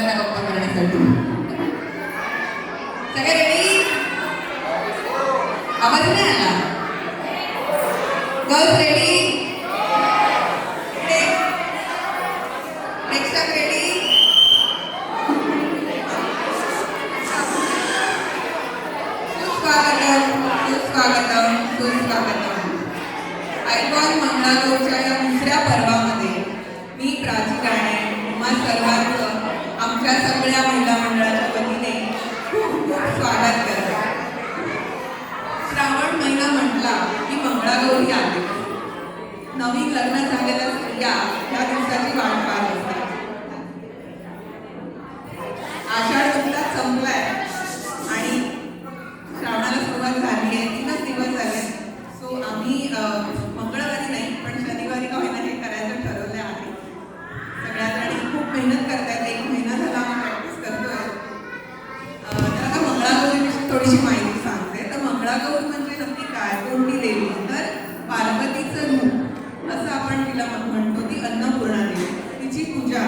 गप्पा गप्पा करण्यासाठी. सगळे रेडी? आवाज नाही आला. Girls ready? Next time ready? सुस्वागतम सुस्वागतम सुस्वागतम. आयकॉन मंगळागौरच्या या दुसऱ्या पर्वामध्ये मी प्राची राणे तुम्हा सर्वांचं आमच्या सगळ्या महिला मंडळाच्या वतीने खूप खूप स्वागत करते. श्रावण महिना म्हटला की मंगळागौरी आली. नवीन लग्न झालेल्या स्त्रिया या दिवसाची वाट पाहत असतात. आषाढ नुकताच संपलाय आणि श्रावणाला सुरुवात झाली आहे. 3च दिवस झाले. सो आम्ही मंगळवारी नाही पण शनिवारी का होईना हे करायचं ठरवलं आहे. सगळ्या जणी खूप मेहनत करतायत. 1 महिना झाला आम्ही प्रॅक्टिस करतोय. तर आता मंगळागौरीविषयी थोडीशी माहिती सांगते. तर मंगळागौर म्हणजे नक्की काय, कोणती देवी? तर पार्वतीचं रूप असं आपण तिला म्हणतो. ती अन्नपूर्णा देवी. तिची पूजा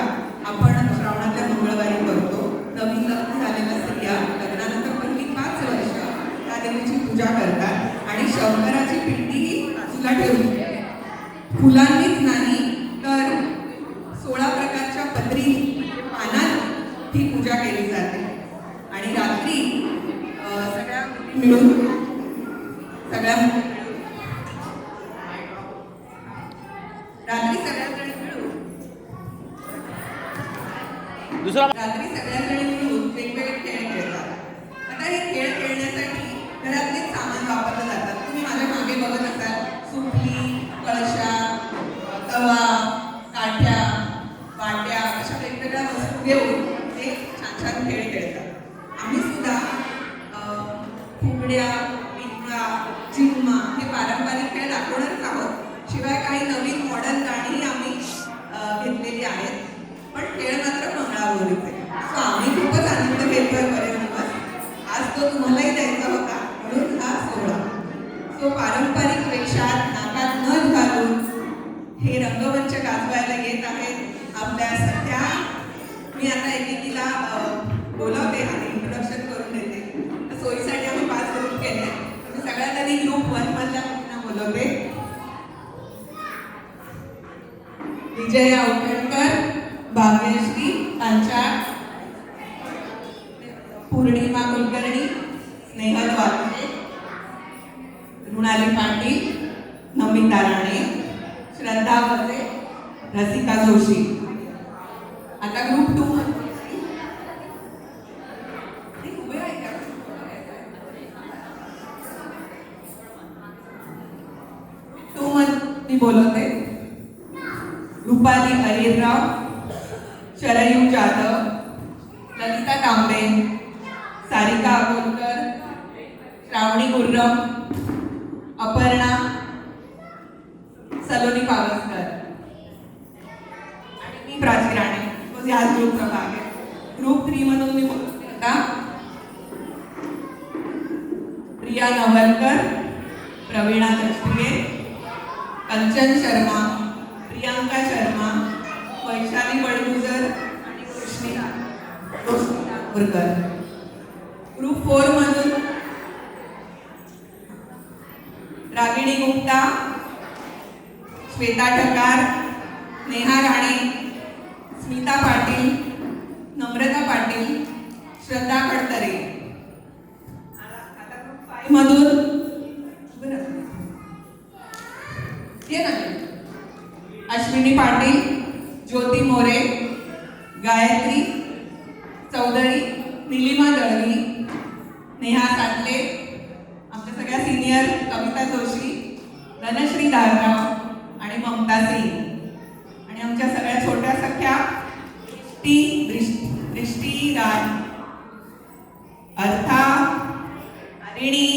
आपण श्रावणातल्या मंगळवारी करतो. नवीन लग्न झालेल्या स्त्रिया लग्नानंतर पहिली 5 वर्ष त्या देवीची पूजा करतात आणि शंकराची पिंडी बाजूला ठेवली. फुलांनीच नाही तर 16 प्रकारच्या पत्री पानात ही पूजा केली जाते. आणि रात्री सगळ्या मिळून वेगवेगळे खेळ खेळतात. आता हे खेळ खेळण्यासाठी घरातलेच सामान वापरलं जातात. तुम्ही माझ्या मागे बघत असाल सुपली, कळशा, तवा, काठ्या, वाट्या अशा वेगवेगळ्या वस्तू घेऊन ते छान छान खेळ खेळतात. आम्ही सुद्धा फुगड्या, पिंपळा, चिम्मा हे पारंपरिक खेळ दाखवणारच आहोत. शिवाय काही नवीन मॉडर्न गाणीही आम्ही घेतलेली आहेत. पण खेळ मात्र मंगळागौरीचे. सो आम्ही खूपच आनंद घेतोय बरेच दिवस. आज तो तुम्हालाही द्यायचा होता म्हणून हा सोहळा. सो पारंपरिक वेशात नाकात नथ घालून हे रंगमंच गाजवायला येत आहेत आपल्या सध्या. मी आता एकेकीला बोलवते आणि इंट्रोडक्शन करून देते. तर सोयीसाठी आम्ही 5 ग्रुप केले. मी सगळ्यात आधी ग्रुप 1 मधल्या मुलींना बोलवते. विजया उखटकर, भाग्यश्री पांचाळ, पूर्णिमा कुलकर्णी, स्नेहल वाघे, रुणाली पाटील, नमिता राणे, श्रद्धा वसे, रसिका जोशी. आता ग्रुप 2 मध्ये बोलवते. रुपाली हरिराव, शरयू जाधव, ललिता तांबे, सारिका अकोलकर, श्रावणी गुर्रम, अपर्णा, सलोनी पावसकर आणि मी प्राची राणे. तो याच ग्रुपचा भाग आहे. ग्रुप 3 मधून मी बोलते आता. प्रिया नवलकर, प्रवीणा दशप्रिये, कंचन शर्मा, प्रियांका शर्मा, वैशाली बडगुजर आणि कृष्णा नागपूरकर. ग्रुप 4 मधून रागिणी गुप्ता, श्वेता ठकार, नेहा राणे, स्मिता पाटील, नम्रता पाटील, श्रद्धा खडतरे. आता ग्रुप 5 मधून अश्विनी पाटील, ज्योती मोरे, गायत्री चौधरी, निलिमा दळवी, नेहा साटले, आमच्या सगळ्या सिनियर कविता जोशी, धनश्री दारराव आणि ममता सिंग. आणि आमच्या सगळ्या छोट्या सख्या दृष्टी राज, अर्था, हरिणी,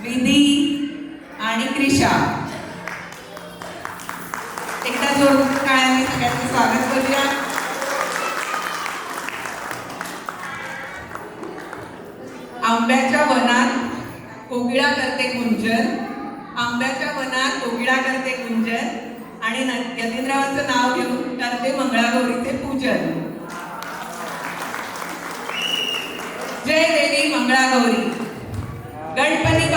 विधी आणि क्रिशा. एकदा जोरदार टाळ्यांनी सगळ्यांचं स्वागत करूया. आंब्याच्या वनात कोकिळा करते गुंजन, आंब्याच्या वनात कोकिळा करते गुंजन आणि यतींद्ररावांचं नाव घेऊन करते मंगळागौरीचे पूजन. जय देवी मंगळागौरी. गणपती